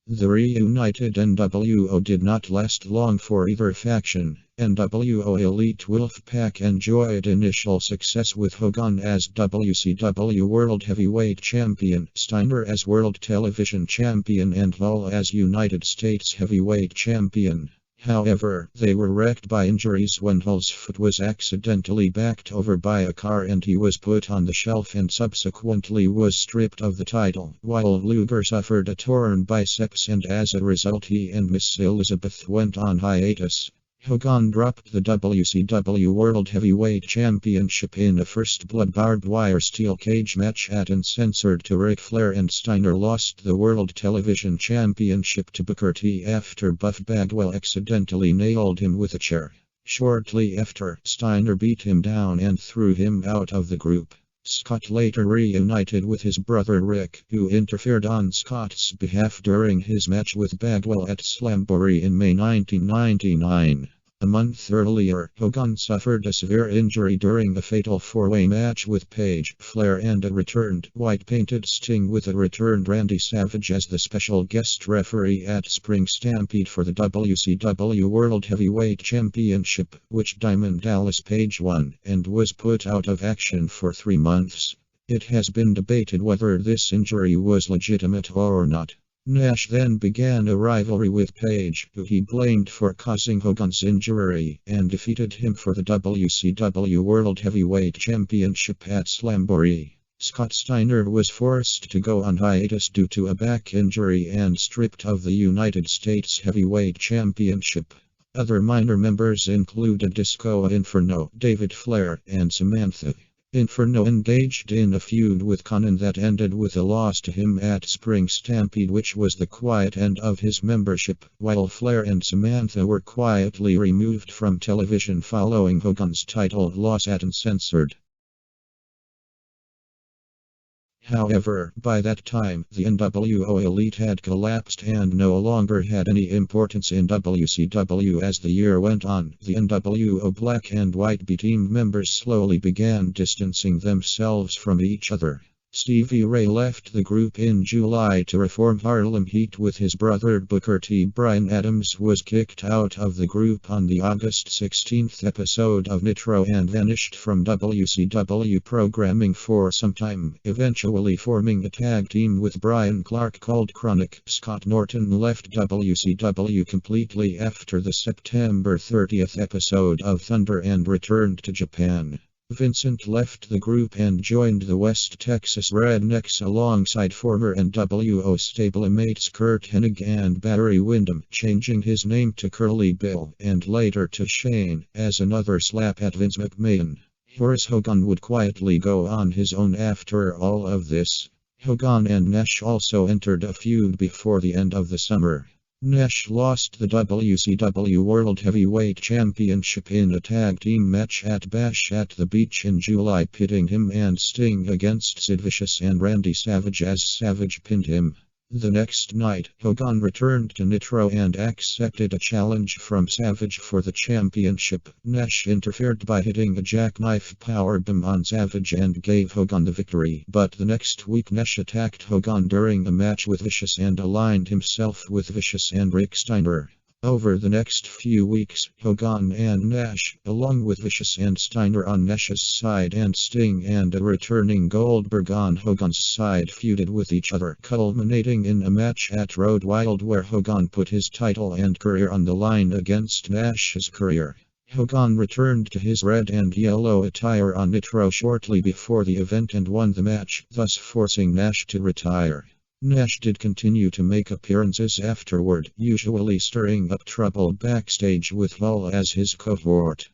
The reunited nWo did not last long for either faction. nWo Elite Wolfpac enjoyed initial success with Hogan as WCW World Heavyweight Champion, Steiner as World Television Champion, and nWo as United States Heavyweight Champion. However, they were wrecked by injuries when nWo's foot was accidentally backed over by a car and he was put on the shelf and subsequently was stripped of the title, while Luger suffered a torn biceps and as a result he and Miss Elizabeth went on hiatus. Hogan dropped the WCW World Heavyweight Championship in a first blood barbed wire steel cage match at Uncensored to Ric Flair, and Steiner lost the World Television Championship to Booker T after Buff Bagwell accidentally nailed him with a chair. Shortly after, Steiner beat him down and threw him out of the group. Scott later reunited with his brother Rick, who interfered on Scott's behalf during his match with Bagwell at Slamboree in May 1999. A month earlier, Hogan suffered a severe injury during a fatal four-way match with Page, Flair and a returned, white-painted Sting with a returned Randy Savage as the special guest referee at Spring Stampede for the WCW World Heavyweight Championship, which Diamond Dallas Page won, and was put out of action for 3 months. It has been debated whether this injury was legitimate or not. Nash then began a rivalry with Page, who he blamed for causing Hogan's injury, and defeated him for the WCW World Heavyweight Championship at Slamboree. Scott Steiner was forced to go on hiatus due to a back injury and stripped of the United States Heavyweight Championship. Other minor members included Disco Inferno, David Flair, and Samantha. Inferno engaged in a feud with Conan that ended with a loss to him at Spring Stampede, which was the quiet end of his membership, while Flair and Samantha were quietly removed from television following Hogan's title loss at Uncensored. However, by that time, the nWo Elite had collapsed and no longer had any importance in WCW. As the year went on, the nWo Black and White B team members slowly began distancing themselves from each other. Stevie Ray left the group in July to reform Harlem Heat with his brother Booker T. Brian Adams was kicked out of the group on the August 16th episode of Nitro and vanished from WCW programming for some time, eventually forming a tag team with Brian Clark called Chronic. Scott Norton left WCW completely after the September 30th episode of Thunder and returned to Japan. Vincent left the group and joined the West Texas Rednecks alongside former nWo stablemates Curt Hennig and Barry Windham, changing his name to Curly Bill and later to Shane, as another slap at Vince McMahon. Horace Hogan would quietly go on his own after all of this. Hogan and Nash also entered a feud before the end of the summer. Nash lost the WCW World Heavyweight Championship in a tag team match at Bash at the Beach in July, pitting him and Sting against Sid Vicious and Randy Savage as Savage pinned him. The next night, Hogan returned to Nitro and accepted a challenge from Savage for the championship. Nash interfered by hitting a jackknife powerbomb on Savage and gave Hogan the victory, but the next week Nash attacked Hogan during a match with Vicious and aligned himself with Vicious and Rick Steiner. Over the next few weeks, Hogan and Nash, along with Vicious and Steiner on Nash's side and Sting and a returning Goldberg on Hogan's side, feuded with each other, culminating in a match at Road Wild where Hogan put his title and career on the line against Nash's career. Hogan returned to his red and yellow attire on Nitro shortly before the event and won the match, thus forcing Nash to retire. Nash did continue to make appearances afterward, usually stirring up trouble backstage with nWo as his cohort.